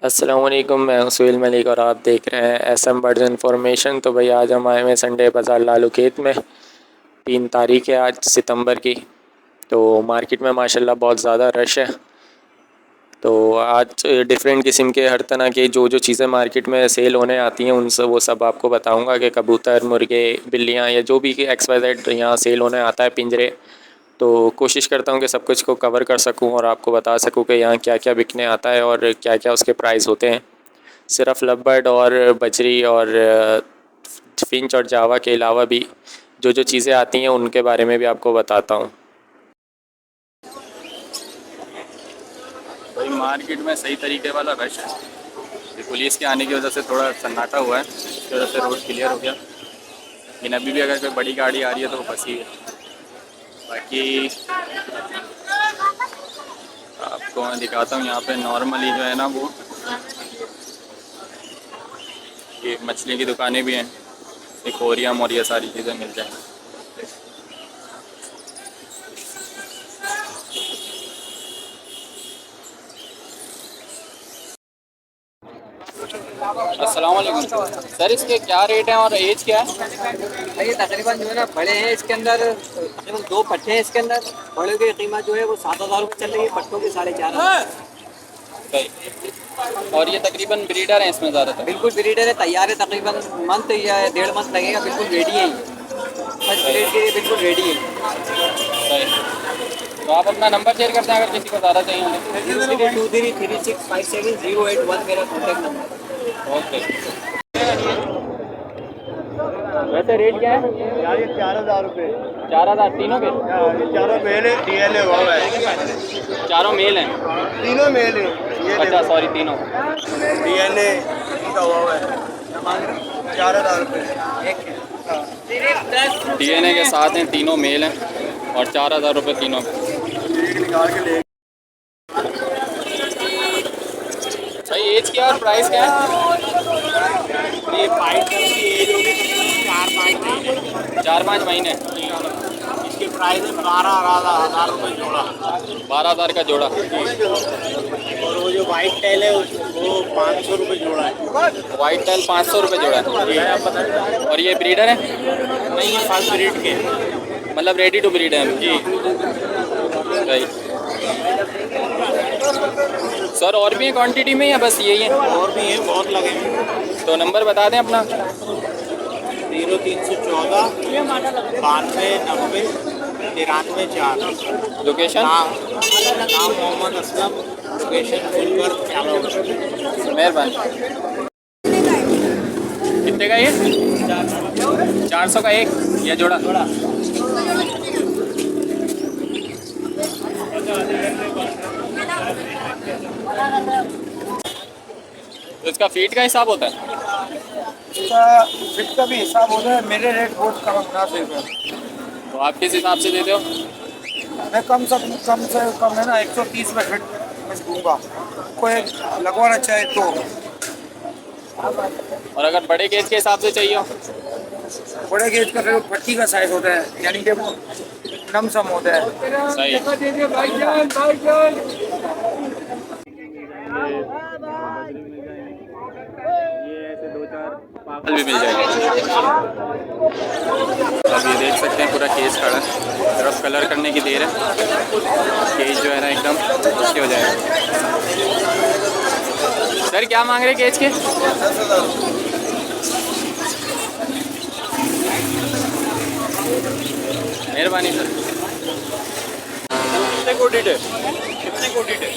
अस्सलाम वालेकुम, मैं हूं सुहेल मलिक और आप देख रहे हैं एसएम बर्ड्स इन्फॉर्मेशन। तो भाई आज हम आए हुए संडे बाज़ार लालू खेत में। 3 तारीख है आज सितंबर की। तो मार्केट में माशाल्लाह बहुत ज़्यादा रश है। तो आज डिफरेंट किस्म के हर तरह के जो जो चीज़ें मार्केट में सेल होने आती हैं उन सब वो सब आपको बताऊंगा कि कबूतर, मुर्गे, बिल्लियाँ या जो भी XYZ यहाँ सेल होने आता है, पिंजरे। तो कोशिश करता हूँ कि सब कुछ को कवर कर सकूँ और आपको बता सकूँ कि यहाँ क्या क्या बिकने आता है और क्या क्या उसके प्राइस होते हैं। सिर्फ लवबर्ड और बजरी और फिंच और जावा के अलावा भी जो जो चीज़ें आती हैं उनके बारे में भी आपको बताता हूँ। भाई मार्केट में सही तरीके वाला रश है। ये पुलिस के आने की वजह से थोड़ा सन्नाटा हुआ है, इसकी वजह से रोड क्लियर हो गया। लेकिन अभी भी अगर कोई बड़ी गाड़ी आ रही है तो वो फंसी है। बाकी आपको मैं दिखाता हूँ यहाँ पे नॉर्मली जो है ना वो ये मछली की दुकानें भी हैं, एक्वेरियम और ये सारी चीज़ें मिल जाएंगी। अस्सलाम वालेकुम सर, इसके क्या रेट हैं और एज क्या है? ये तकरीबन जो है ना बड़े हैं, इसके अंदर तकरीबन 2 पट्टे हैं। इसके अंदर बड़े की कीमत जो है वो 7,000 रुपये चल रही है, पट्टों की 4,500। सही। और ये तकरीबन ब्रीडर हैं इसमें ज़्यादातर? बिल्कुल ब्रीडर है, तैयार है, तकरीबन मंथ या 1.5 मंथ लगेगा। बिल्कुल रेडी है, फर्स्ट ग्रेड के लिए बिल्कुल रेडी है। सही। तो आप अपना नंबर शेयर करते हैं अगर किसी को ज़्यादा चाहिए होंगे। 0323657081 मेरा कॉन्टैक्ट नंबर। ओके। वैसे रेट क्या है यार ये 4,000 रुपये। 4,000 तीनों के? ये चारों मेल है, DNA हुआ है। चारों मेल हैं? तीनों मेल है। ये अच्छा सॉरी, तीनों। DNA का हुआ है। 4,000 रुपये। DNA के साथ हैं, तीनों मेल हैं और 4,000 रुपये तीनों। एक निकाल के ले। भाई एज क्या और प्राइस क्या है? ये पाइप की एज होगी 4-5 महीने। 4-5 महीने। इसके प्राइस है 12,000 रुपये जोड़ा। 12,000 का जोड़ा। और वो जो वाइट टेल है वो 500 रुपये जोड़ा है। वाइट टेल 500 रुपये जोड़ा है। और ये ब्रीडर है? नहीं, ये फर्स्ट ब्रीड के। मतलब रेडी टू ब्रीड है जी। राइट सर, और भी है क्वांटिटी में या बस यही है? और भी है, बहुत लगे हैं। तो नंबर बता दें अपना। 0314 92 90 93 4। लोकेशन? नाम मोहम्मद असलम, लोकेशन फुलपुर। मेहरबानी। कितने का ये? 400 का एक या जोड़ा? तो इसका फीट का हिसाब होता है? इसका फिट का भी हिसाब होता है। मेरे रेट बहुत कम मुनासिब है। तो आप किस हिसाब से देते हो? मैं कम से कम है ना 130 में फिट मैं दूंगा, कोई लगवाना चाहे तो। और अगर बड़े गेज के हिसाब से चाहिए हो? बड़े गेज का फिर पट्टी का साइज होता है, यानी कि वो नमसम होता है। सही। पागल भी मिल जाएगी। अब ये देख सकते हैं पूरा केज खड़ा है, सिर्फ कलर करने की देर है। केज जो है ना एकदम ओके हो जाएगा। सर क्या मांग रहे केज के? मेहरबानी सर। कितने कोटेड है? कितने कोटेड है?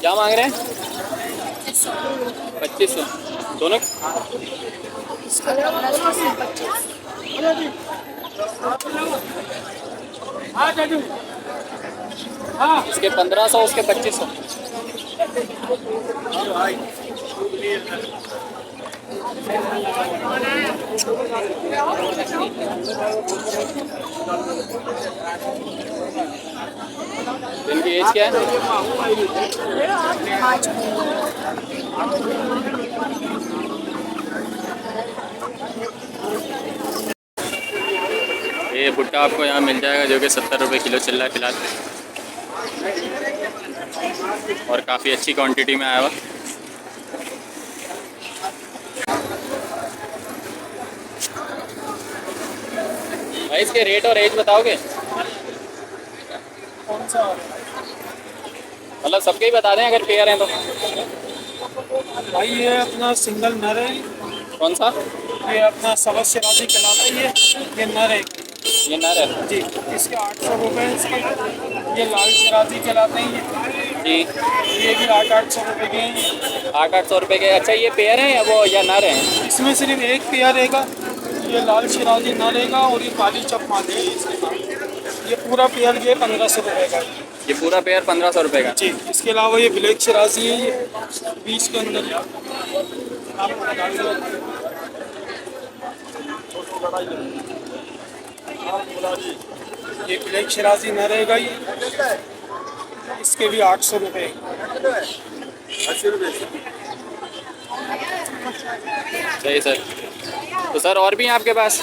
क्या मांग रहे हैं? 2500 दोनों। इसके 1500, उसके 2500। इनकी एज क्या है? ये भुट्टा आपको यहाँ मिल जाएगा जो कि 70 रुपये किलो चल रहा है फिलहाल, और काफ़ी अच्छी क्वांटिटी में आया हुआ। भाई इसके रेट और एज बताओगे? कौन सा? मतलब सबके ही बता दें अगर पेयर हैं तो। भाई ये अपना सिंगल नर है, कौन सा? ये अपना सबज शराजी कहलाता है, ये नर है ये नर है जी। इसके 800 रुपये इसके। ये लाल शराजी कहलाते हैं जी। ये भी 800 रुपये के हैं। 800 रुपये के। अच्छा ये पेयर हैं या वो या नर हैं? इसमें सिर्फ एक पेयर रहेगा, ये लाल शराजी नर रहेगा और ये काली चप मादी है इसके साथ। ये पूरा पेयर ये 1500 रुपये का है। ये पूरा पेयर 1500 रुपये का जी। इसके अलावा ये ब्लैक शराजी है, ये 20 के अंदर आपको बता दूँ। ये ब्लैक शराजी न रहेगा, ये इसके भी 800 रुपये। सही सर। तो सर और भी हैं आपके पास?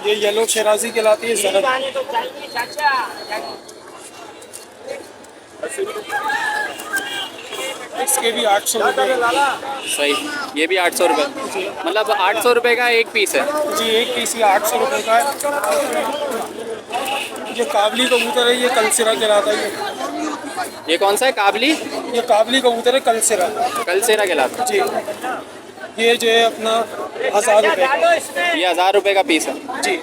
ये येलो शराजी कहलाती है जरद। इसके भी 800 रुपये। सही, ये भी 800 रुपये। मतलब 800 रुपये का एक पीस है जी। एक पीस ये 800 रुपये का है। ये काबली कबूतर है, ये कलसिरा कहलाता है। ये कौन सा है? काबली? ये काबली कबूतर है, कलसिरा। कलसेरा कहलाता जी। ये जो है अपना 1000 रुपये। है। ये 1000 रुपये का पीस है जी।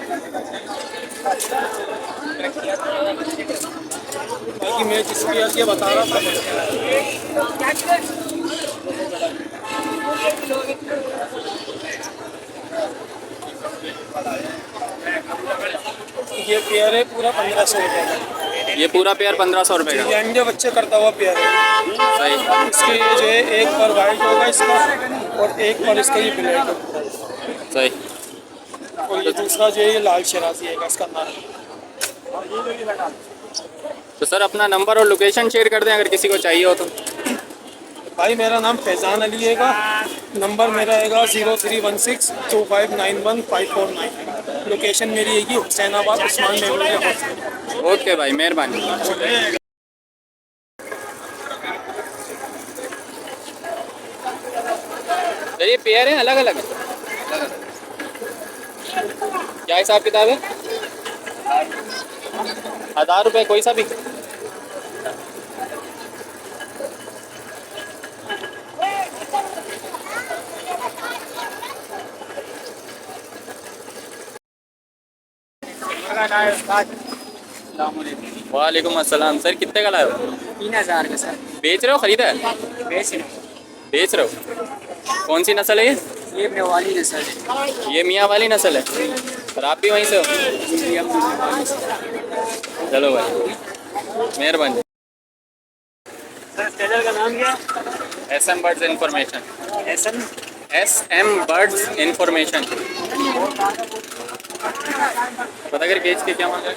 बाकी मैं जिस भी ये बता रहा था। ये पेयर है पूरा 1500 रुपये का। ये पूरा पेयर 1500 रुपये का। ये अंडे बच्चे करता हुआ पेयर है। सही। इसके ये जो है एक पर वाइट होगा इसका और एक पर इसका ये ब्लैक है। सही। और ये दूसरा जो है ये लाल शराजी है इसका नाम। तो सर अपना नंबर और लोकेशन शेयर कर दें अगर किसी को चाहिए हो तो। भाई मेरा नाम फैज़ान अली है, नंबर मेरा है 0316259154 लोकेशन मेरी है Hussainabad Usman memorial hospital. Okay भाई, मेहरबानी। सर ये पेयर हैं अलग अलग? क्या हिसाब किताब है? 1000 रुपये कोई सा भी? वालेकुम अस्सलाम। सर कितने का लाए हो? 3000 का सर। बेच रहे हो खरीदा है? बेच रहे हो। कौन सी नस्ल है ये? ये मेवाली नस्ल है। ये मियाँ वाली नस्ल है। और आप भी वहीं से हो? चलो भाई, मेहरबानी। चैनल का नाम क्या? SM birds information. SM birds information. पता कर बेच के क्या मांगा?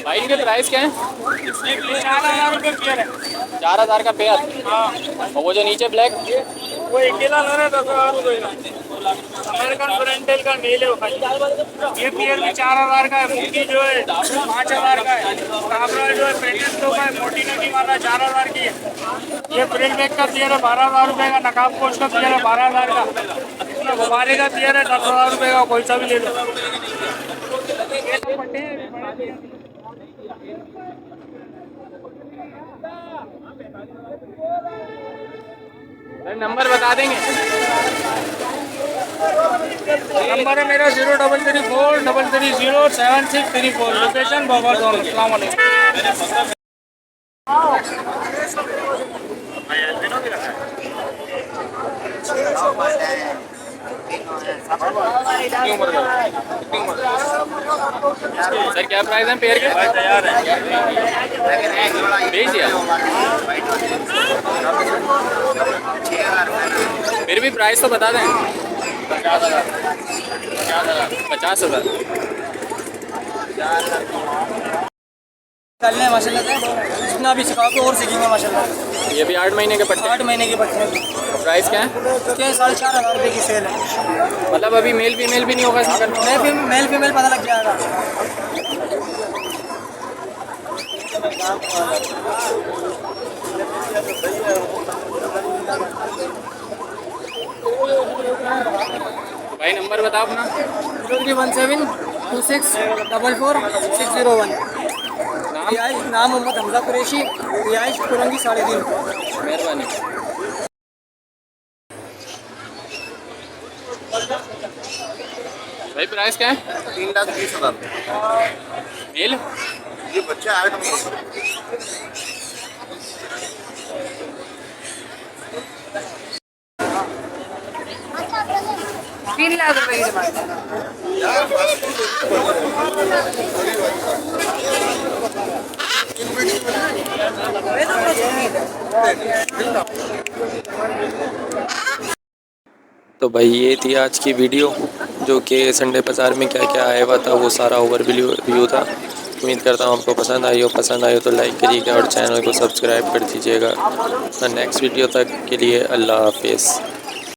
भाई इनके प्राइस क्या है? 4000 रुपये पेयर है। 4000 का पेयर। और वो जो नीचे ब्लैक? वो अकेला ले रहा 10,000 रुपये का। अमेरिकन ब्रांडेड का मेल है वो खाली। ये पेयर भी 4000 का है। मुर्गी जो है 5000 का है। काबरा जो है 3500 का है। मोटी नटी वाला 4000 की है। ये प्रिंट बैग का पेयर है 12000 रुपये का। नकाब पोश का पेयर है 12000 का। गुब्बारे का पेयर है 10000 रुपये का। कोई सा भी ले लो। नंबर बता देंगे? नंबर है मेरा 0334330763 लोकेशन बाबा दौर। अस्सलाम वालेकुम। सर क्या प्राइस है पेयर के? भेज दिया। फिर भी प्राइस तो बता दें। 50,000। कल है माशाल्लाह से, जितना भी सिखा के और सीखेंगे माशाल्लाह। ये भी 8 महीने के पट्टे। 8 महीने के पट्टे। प्राइस क्या है? इसके 4,500 रुपये की सेल है। मतलब अभी मेल फीमेल भी नहीं होगा इसमें? मेल फीमेल पता लग जाएगा। भाई नंबर बताओ अपना। 031726444601। नाम मोहम्मद हमजा कुरैशी, रिहाइश कुरंगी 3.5। मेहरबानी। भाई प्राइस क्या है? 3,20,000। मेल? ये बच्चे 8 महीने। 3 लाख रुपए की डिमांड। तो भाई ये थी आज की वीडियो, जो कि संडे बाज़ार में क्या क्या आया हुआ था वो सारा ओवरव्यू था। उम्मीद करता हूँ आपको पसंद आई हो। पसंद आई हो तो लाइक करिएगा और चैनल को सब्सक्राइब कर दीजिएगा। नेक्स्ट वीडियो तक के लिए अल्लाह हाफिज़।